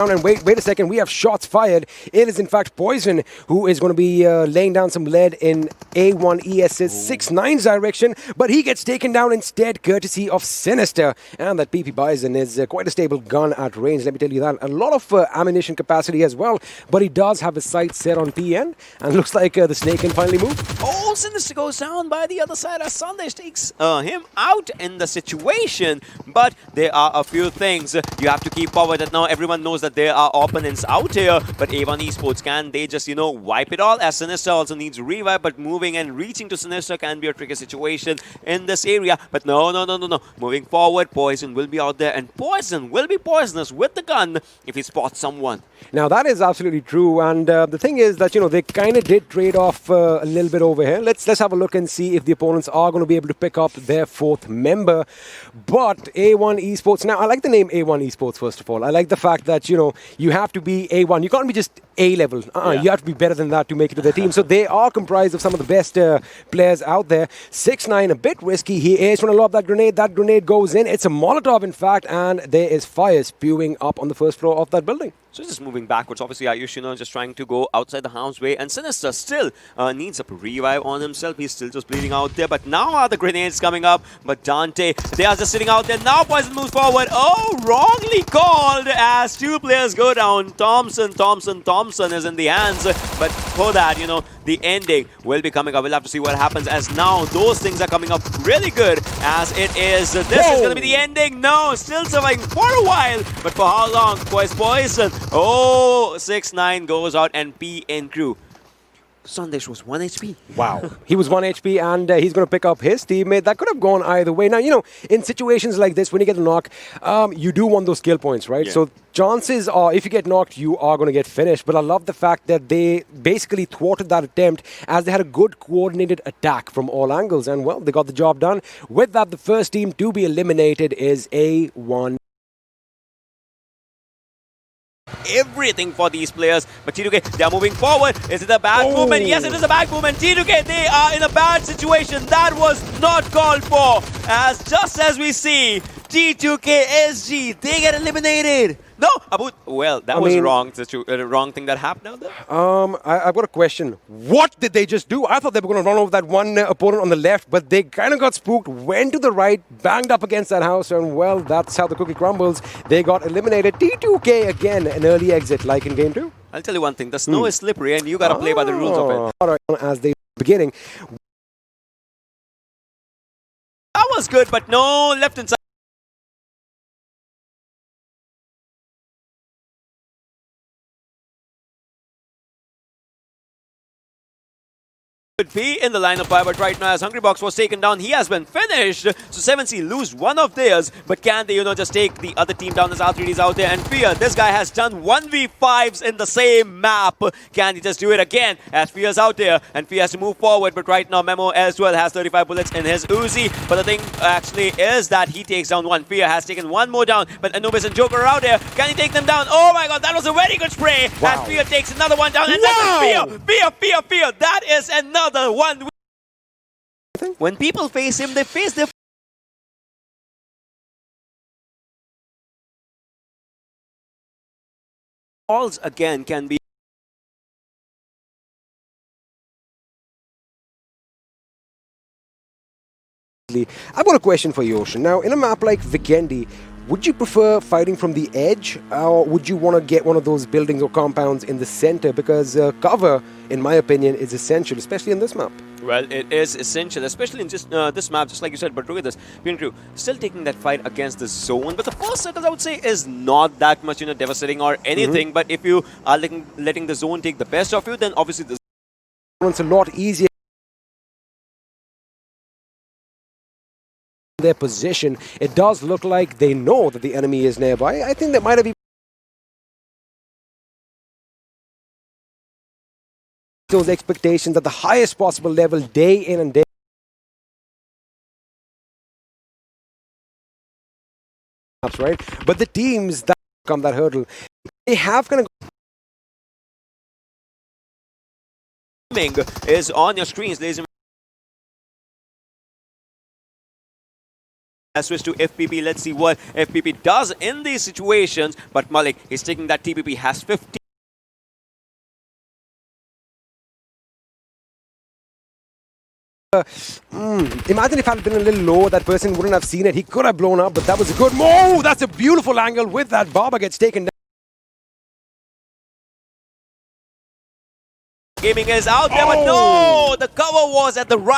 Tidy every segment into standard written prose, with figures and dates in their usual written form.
And wait a second, we have shots fired. It is in fact Poison who is going to be laying down some lead in A1ES's 6-9's direction, but he gets taken down instead courtesy of Sinister. And that PP Bison is quite a stable gun at range, let me tell you that. A lot of ammunition capacity as well, but he does have his sights set on PN, and looks like the snake can finally move. Oh, Sinister goes down by the other side as Sandesh takes him out in the situation, but there are a few things you have to keep forward that now everyone knows that there are opponents out here, but A1 Esports, can they just, wipe it all? As Sinister also needs revive, but moving and reaching to Sinister can be a tricky situation in this area. But no. Moving forward, Poison will be out there, and Poison will be poisonous with the gun if he spots someone. Now, that is absolutely true, and the thing is that, they kind of did trade off a little bit over here. Let's have a look and see if the opponents are going to be able to pick up their fourth member. But A1 Esports, now, I like the name A1 Esports, first of all. I like the fact that, you have to be A1. You can't be just A-level. You have to be better than that to make it to the team. So they are comprised of some of the best players out there. 6-9, a bit risky. He is trying to lob that grenade. That grenade goes in. It's a Molotov, in fact, and there is fire spewing up on the first floor of that building. So just moving backwards. Obviously, Ayush, just trying to go outside the harm's way. And Sinister still needs a revive on himself. He's still just bleeding out there. But now are the grenades coming up. But Dante, they are just sitting out there. Now Poison moves forward. Oh, wrongly called as two players go down. Thompson is in the hands. But for that, the ending will be coming up. We'll have to see what happens, as now those things are coming up really good, as it is. This is going to be the ending. No, still surviving for a while. But for how long? Poison. Oh, 6-9 goes out, and PN crew. Sandesh was 1 HP. Wow. He was 1 HP, and he's going to pick up his teammate. That could have gone either way. Now, in situations like this, when you get a knock, you do want those skill points, right? Yeah. So chances are, if you get knocked, you are going to get finished. But I love the fact that they basically thwarted that attempt, as they had a good coordinated attack from all angles. And, well, they got the job done. With that, the first team to be eliminated is A1. Everything for these players, but T2K, they are moving forward. Is it a bad movement? Yes, it is a bad movement. T2K, they are in a bad situation. That was not called for, as just as we see T2K SG, they get eliminated. No, Abu, well, that was wrong. The wrong thing that happened out there. I've got a question. What did they just do? I thought they were going to run over that one opponent on the left, but they kind of got spooked, went to the right, banged up against that house, and, well, that's how the cookie crumbles. They got eliminated. T2K, again, an early exit, like in Game 2. I'll tell you one thing. The snow is slippery, and you got to play by the rules of it. As they beginning. That was good, but no, left inside. Could be in the line of fire, but right now, as Hungrybox was taken down, he has been finished. So 7C lose one of theirs, but can they, just take the other team down as R3D is out there? And Fear, this guy has done 1v5s in the same map. Can he just do it again? As Fear's out there, and Fear has to move forward, but right now, Memo as well has 35 bullets in his Uzi. But the thing actually is that he takes down one. Fear has taken one more down, but Anubis and Joker are out there. Can he take them down? Oh my god, that was a very good spray. Wow. And Fear takes another one down, and that's Fear. That is another one. When people face him, they face their falls again can be. I've got a question for you, Ocean. Now, in a map like VIKENDI, would you prefer fighting from the edge, or would you want to get one of those buildings or compounds in the center? Because cover, in my opinion, is essential, especially in this map. Well, it is essential, especially in just this map, just like you said. But look at this, PN crew still taking that fight against the zone. But the first circles, I would say, is not that much, devastating or anything. But if you are letting the zone take the best of you, then obviously the it's a lot easier. Their position, it does look like they know that the enemy is nearby. I think that might have been those expectations at the highest possible level, day in and day out, right? But the teams that come that hurdle, they have kind of is on your screens, ladies and Switch to FPP. Let's see what FPP does in these situations. But Malik, he's taking that TPP, has 50. Imagine if I had been a little low, that person wouldn't have seen it. He could have blown up, but that was a good move. That's a beautiful angle with that. Baba gets taken down. Gaming is out there, but no! The cover was at the right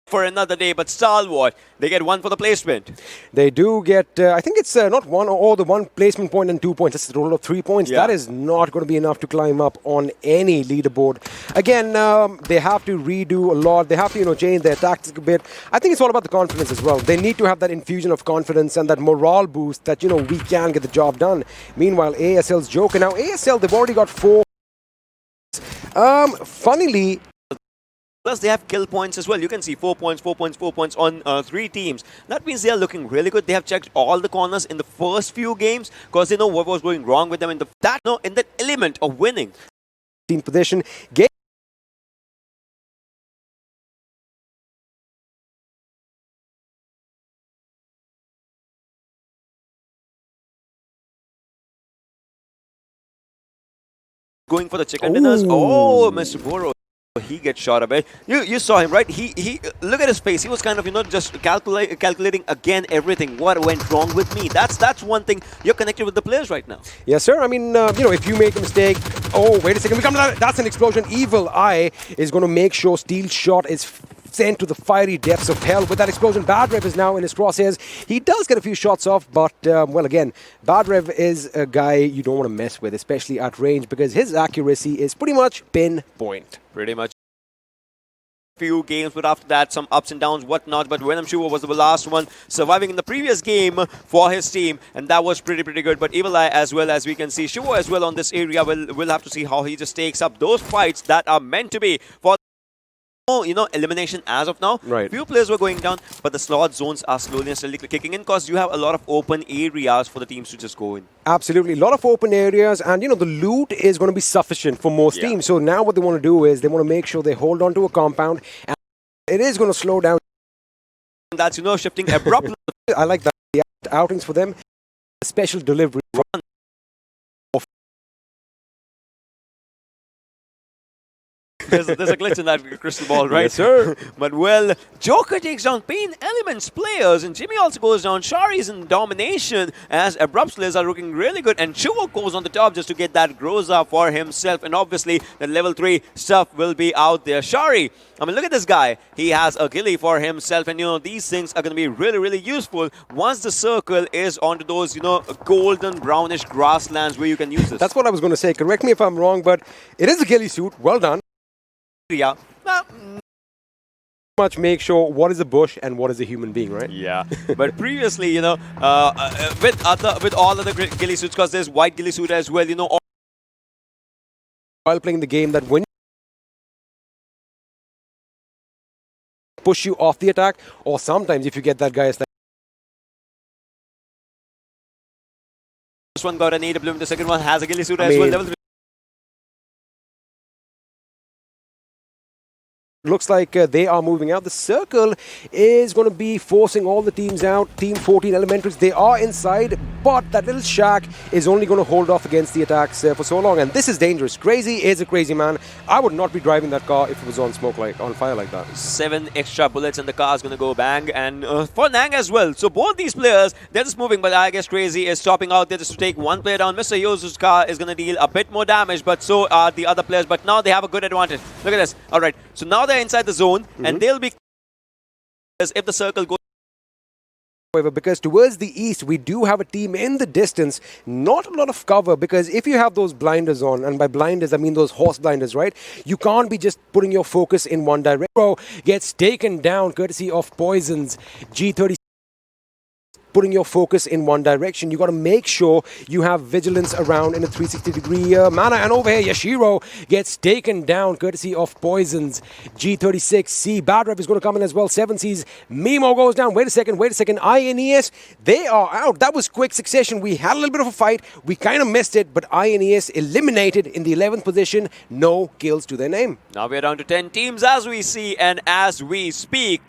for another day, but Stalwart, they get one for the placement. They do get, I think it's not one or the one placement point and 2 points. It's a total of 3 points. Yeah. That is not going to be enough to climb up on any leaderboard. Again, they have to redo a lot. They have to, change their tactics a bit. I think it's all about the confidence as well. They need to have that infusion of confidence and that morale boost that, we can get the job done. Meanwhile, ASL's joking. Now, ASL, they've already got 4. Funnily, plus, they have kill points as well. You can see 4 points, 4 points, 4 points on 3 teams. That means they are looking really good. They have checked all the corners in the first few games because they know what was going wrong with them in that element of winning. Team position. Going for the chicken dinners. Oh, Mr. Boro. He gets shot a bit. You saw him, right? He look at his face. He was kind of just calculating again everything. What went wrong with me? That's one thing. You're connected with the players right now. Yes, sir. I mean, if you make a mistake, wait a second. We come to that. That's an explosion. Evil Eye is going to make sure Steel Shot is sent to the fiery depths of hell with that explosion. Bad Rev is now in his crosshairs. He does get a few shots off, but, again, Bad Rev is a guy you don't want to mess with, especially at range, because his accuracy is pretty much pinpoint. Pretty much. Few games, but after that, some ups and downs, whatnot. But Venom Shua was the last one surviving in the previous game for his team, and that was pretty good. But Evil Eye, as well as we can see, Shua as well on this area, we'll have to see how he just takes up those fights that are meant to be for elimination as of now. Right. Few players were going down, but the slot zones are slowly and steadily kicking in because you have a lot of open areas for the teams to just go in. Absolutely. A lot of open areas, and, the loot is going to be sufficient for most teams. So now what they want to do is they want to make sure they hold on to a compound, and it is going to slow down. That's, shifting abruptly. I like that. The outings for them, a special delivery. There's a glitch in that crystal ball, right? Yes, sir. But, well, Joker takes down Pain Elements players, and Jimmy also goes down. Shari's in domination as Abrupt players are looking really good, and Chua goes on the top just to get that Groza for himself, and obviously the level 3 stuff will be out there. Shari, I mean, look at this guy. He has a ghillie for himself, and, these things are going to be really useful once the circle is onto those, golden brownish grasslands where you can use this. That's what I was going to say. Correct me if I'm wrong, but it is a ghillie suit. Well done. Yeah. Much make sure what is a bush and what is a human being, right? Yeah. But previously, with all other ghillie suits, because there's white ghillie suit as well, while playing the game, that when push you off the attack, or sometimes if you get that guy. This one got an AW, the second one has a ghillie suit as well. Level 3. Looks like they are moving out. The circle is going to be forcing all the teams out. Team 14 Elementrix, they are inside, but that little shack is only going to hold off against the attacks for so long. And this is dangerous. Crazy is a crazy man. I would not be driving that car if it was on fire like that. 7 extra bullets and the car is going to go bang. And for Nang as well. So both these players, they're just moving, but I guess Crazy is stopping out there just to take one player down. Mr. Yosu's car is going to deal a bit more damage, but so are the other players. But now they have a good advantage. Look at this. All right. So now they're inside the zone, and they'll be as if the circle goes. However, because towards the east, we do have a team in the distance, not a lot of cover, because if you have those blinders on, and by blinders, I mean those horse blinders, right? You can't be just putting your focus in one direction. Bro gets taken down courtesy of Poison's G30. Putting your focus in one direction. You got to make sure you have vigilance around in a 360-degree manner. And over here, Yashiro gets taken down courtesy of Poison's G36C. Bad Rev is going to come in as well. 7C's Mimo goes down. Wait a second. Ines, they are out. That was quick succession. We had a little bit of a fight. We kind of missed it, but Ines eliminated in the 11th position. No kills to their name. Now we're down to 10 teams as we see and as we speak.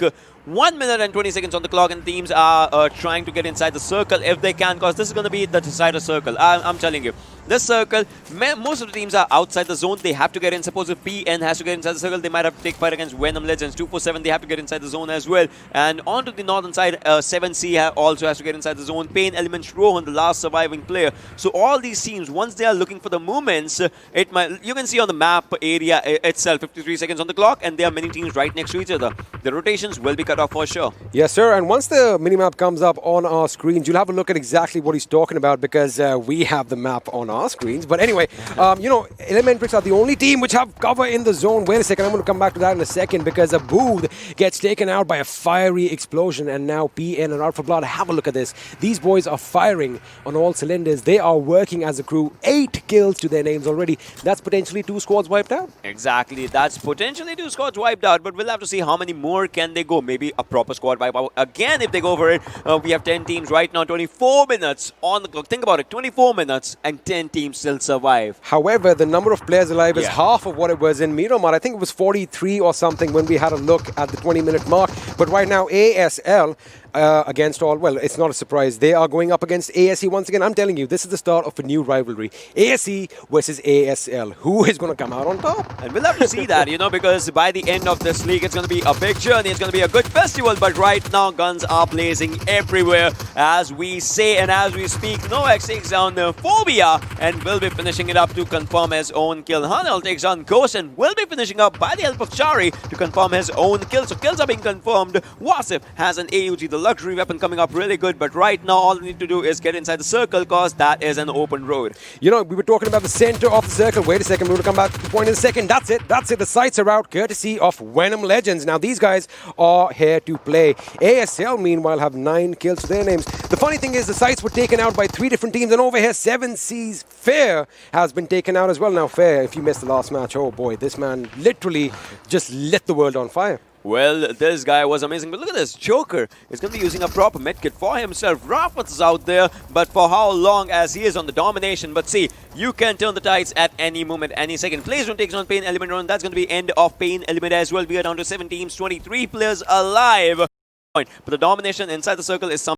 1 minute and 20 seconds on the clock, and teams are trying to get inside the circle if they can, because this is going to be the decider circle. I'm telling you. This circle, most of the teams are outside the zone. They have to get in. Suppose if PN has to get inside the circle, they might have to take part against Venom Legends. 247, they have to get inside the zone as well. And onto the northern side, 7C also has to get inside the zone. Pain, Elements, Rohan, the last surviving player. So all these teams, once they are looking for the movements, you can see on the map area itself, 53 seconds on the clock, and there are many teams right next to each other. The rotations will be cut off for sure. Yes, sir. And once the minimap comes up on our screens, you'll have a look at exactly what he's talking about, because we have the map on our screens. But anyway, Elementrix are the only team which have cover in the zone. Wait a second, I'm going to come back to that in a second, because a booth gets taken out by a fiery explosion, and now PN are out for blood. Have a look at this. These boys are firing on all cylinders. They are working as a crew. 8 kills to their names already. That's potentially 2 squads wiped out. Exactly, that's potentially 2 squads wiped out, but we'll have to see how many more can they go. Maybe a proper squad wipe out again if they go for it. We have 10 teams right now, 24 minutes on the clock. Think about it, 24 minutes and 10 teams still survive. However, the number of players alive is half of what it was in Miramar. I think it was 43 or something when we had a look at the 20-minute mark. But right now, ASL against all, well, it's not a surprise. They are going up against ASE once again. I'm telling you, this is the start of a new rivalry. ASE versus ASL. Who is going to come out on top? And we'll have to see that, because by the end of this league, it's going to be a big journey. It's going to be a good festival. But right now, guns are blazing everywhere. As we say and as we speak, Novak takes down Phobia and will be finishing it up to confirm his own kill. Hanel takes on Ghost and will be finishing up by the help of Chari to confirm his own kill. So kills are being confirmed. Wasif has an AUG, the luxury weapon, coming up really good, but right now all we need to do is get inside the circle, because that is an open road. We were talking about the center of the circle. Wait a second, we're going to come back to the point in a second. That's it. The sights are out, courtesy of Venom Legends. Now these guys are here to play. ASL, meanwhile, have 9 kills to their names. The funny thing is the sights were taken out by 3 different teams, and over here 7C's Fair has been taken out as well. Now Fair, if you missed the last match, oh boy, this man literally just lit the world on fire. Well, this guy was amazing, but look at this. Joker is going to be using a proper medkit for himself. Rafat is out there, but for how long, as he is on the domination. But see, you can turn the tides at any moment, any second. Playzone takes on Pain Element Run. That's going to be end of Pain Element as well. We are down to 7 teams, 23 players alive. But the domination inside the circle is something.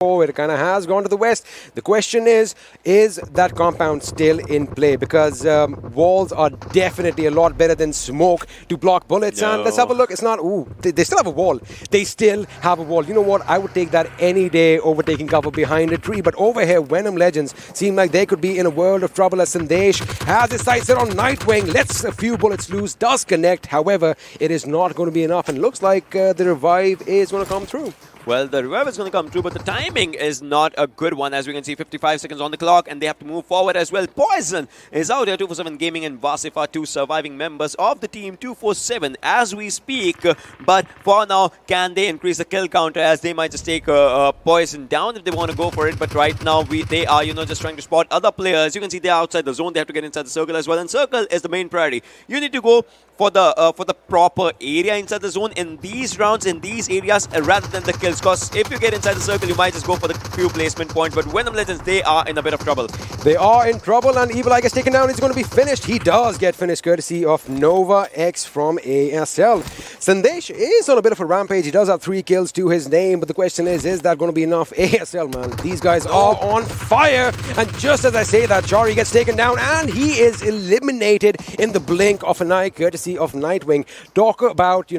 It kind of has gone to the west. The question is that compound still in play? Because walls are definitely a lot better than smoke to block bullets. No. And let's have a look. It's not, they still have a wall. They still have a wall. You know what? I would take that any day over taking cover behind a tree. But over here, Venom Legends seem like they could be in a world of trouble, as Sandesh has his sights set on Nightwing, lets a few bullets loose, does connect. However, it is not going to be enough, and looks like the revive is going to come through. Well, the revive is going to come through, but the timing is not a good one. As we can see, 55 seconds on the clock, and they have to move forward as well. Poison is out here. 247 Gaming and Vasif are 2 surviving members of the team. 247 as we speak. But for now, can they increase the kill counter, as they might just take Poison down if they want to go for it. But right now, they are, just trying to spot other players. You can see they're outside the zone. They have to get inside the circle as well. And circle is the main priority. You need to go for the proper area inside the zone in these rounds, in these areas, rather than the kills. Because if you get inside the circle, you might just go for the few placement points. But Venom Legends, they are in a bit of trouble. They are in trouble, and Evil Eye gets taken down. He's going to be finished. He does get finished, courtesy of Nova X from ASL. Sandesh is on a bit of a rampage. He does have 3 kills to his name, but the question is that going to be enough? ASL, man, these guys are on fire. And just as I say that, Chari gets taken down, and he is eliminated in the blink of an eye, courtesy of Nightwing. Talk about,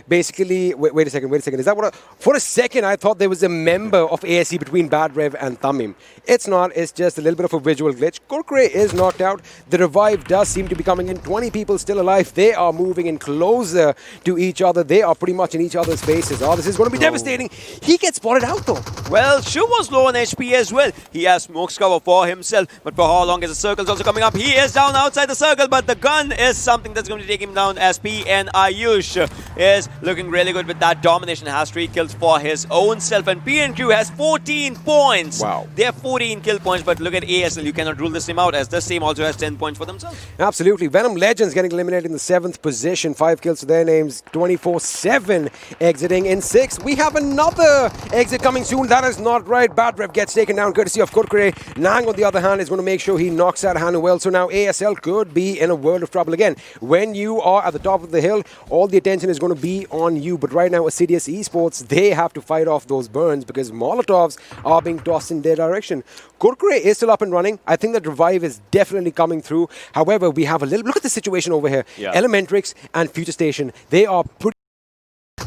basically, wait a second. Is that what for a second I thought there was a member of ASE between Bad Rev and Tamim. It's not. It's just a little bit of a visual glitch. Kurkure is knocked out. The revive does seem to be coming in. 20 people still alive. They are moving in closer to each other. They are pretty much in each other's faces. Oh, this is going to be devastating. He gets spotted out though. Well, Shu was low on HP as well. He has smokes cover for himself. But for how long is the circle's also coming up? He is down outside the circle, but the gun is something that's going to take him down, as PN Ayush is looking really good with that. Domination has 3 kills for his own self, and PNQ has 14 points. Wow. They have 14 kill points, but look at ASL. You cannot rule this team out, as this team also has 10 points for themselves. Absolutely. Venom Legends getting eliminated in the 7th position. 5 kills to their names. 24-7 exiting in 6th. We have another exit coming soon. That is not right. Bad Rev gets taken down courtesy of Kurkure. Nang, on the other hand, is going to make sure he knocks out Hanuel. So now ASL could be in a world of trouble again. When you are at the top of the hill, all the attention is going to be on you. But right now, Assidious Esports, they have to fight off those burns because Molotovs are being tossed in their direction. Kurkure is still up and running. I think that revive is definitely coming through. However, we have a little... Look at the situation over here. Yeah. Elementrix and Future Station, they are pretty...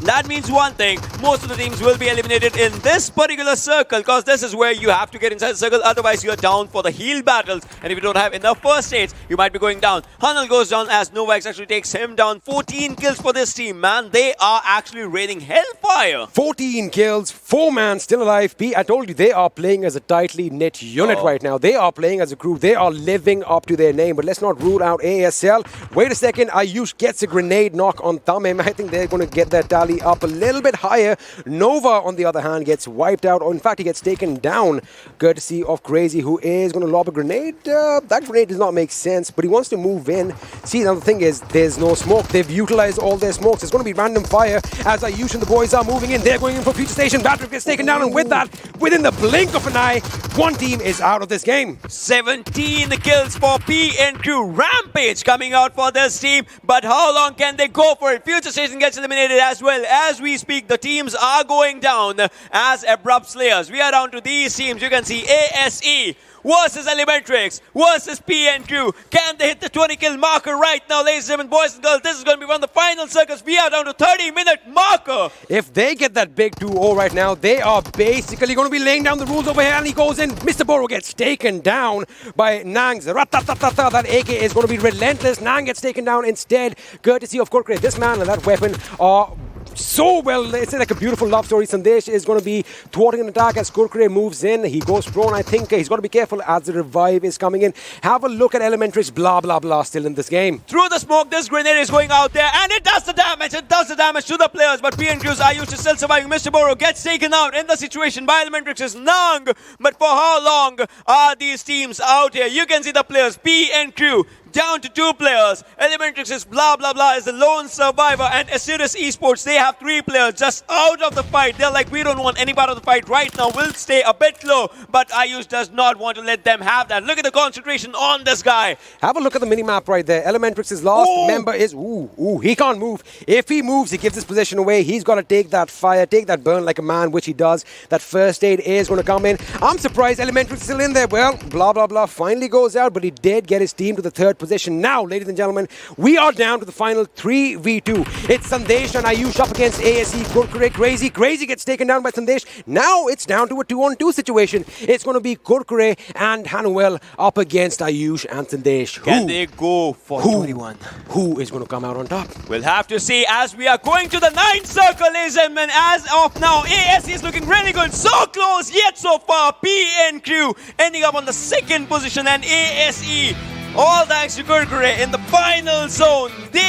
That means one thing, most of the teams will be eliminated in this particular circle because this is where you have to get inside the circle, otherwise you're down for the heal battles, and if you don't have enough first aids, you might be going down. Hanal goes down as Novax actually takes him down. 14 kills for this team, man. They are actually raining hellfire. 14 kills, 4-man still alive. I told you, they are playing as a tightly knit unit right now. They are playing as a crew. They are living up to their name, but let's not rule out ASL. Wait a second, Ayush gets a grenade knock on Tamim. I think they're going to get that tally up a little bit higher. Nova, on the other hand, gets wiped out, or in fact, he gets taken down, courtesy of Crazy, who is going to lob a grenade. That grenade does not make sense, but he wants to move in. See, now the thing is, there's no smoke. They've utilized all their smokes. It's going to be random fire as Ayush and the boys are moving in. They're going in for Future Station. Batrick gets taken down, and with that, within the blink of an eye, one team is out of this game. 17 kills for PNQ. Rampage coming out for this team, but how long can they go for it? Future Station gets eliminated as well. As we speak, the teams are going down as Abrupt Slayers. We are down to these teams. You can see ASE versus Elementrix versus PNQ. Can they hit the 20-kill marker right now, ladies and gentlemen, boys and girls? This is going to be one of the final circles. We are down to 30-minute marker. If they get that big 2-0 right now, they are basically going to be laying down the rules over here, and he goes in. Mr. Boro gets taken down by Nang's. Ratatatata, that AK is going to be relentless. Nang gets taken down instead, courtesy of Kurkure. This man and that weapon are so well, it's like a beautiful love story. Sandesh is going to be thwarting an attack as Kurkure moves in. He goes prone. I think he's got to be careful as the revive is coming in. Have a look at Elementrix, blah, blah, blah, still in this game. Through the smoke, this grenade is going out there, and it does the damage. It does the damage to the players, but PNQ's Ayush is still surviving. Mr. Boro gets taken out in the situation by Elementrix's Nang. But for how long are these teams out here? You can see the players, PNQ, down to 2 players. Elementrix is blah blah blah is the lone survivor, and Assidious Esports, they have 3 players just out of the fight. They're like, we don't want any part of the fight right now. We'll stay a bit low, but Ayush does not want to let them have that. Look at the concentration on this guy. Have a look at the mini-map right there. Elementrix's last member is, he can't move. If he moves, he gives his position away. He's got to take that fire, take that burn like a man, which he does. That first aid is going to come in. I'm surprised Elementrix is still in there. Well, blah blah blah finally goes out, but he did get his team to the 3rd position. Now, ladies and gentlemen, we are down to the final 3v2. It's Sandesh and Ayush up against ASE. Kurkure, Crazy. Crazy gets taken down by Sandesh. Now it's down to a 2-on-2 situation. It's going to be Kurkure and Hanuel up against Ayush and Sandesh. Can they go for 21? Who is going to come out on top? We'll have to see as we are going to the 9th circle, ladies and gentlemen. As of now, ASE is looking really good. So close, yet so far. PNQ ending up on the 2nd position, and ASE, all thanks to Kurkure in the final zone.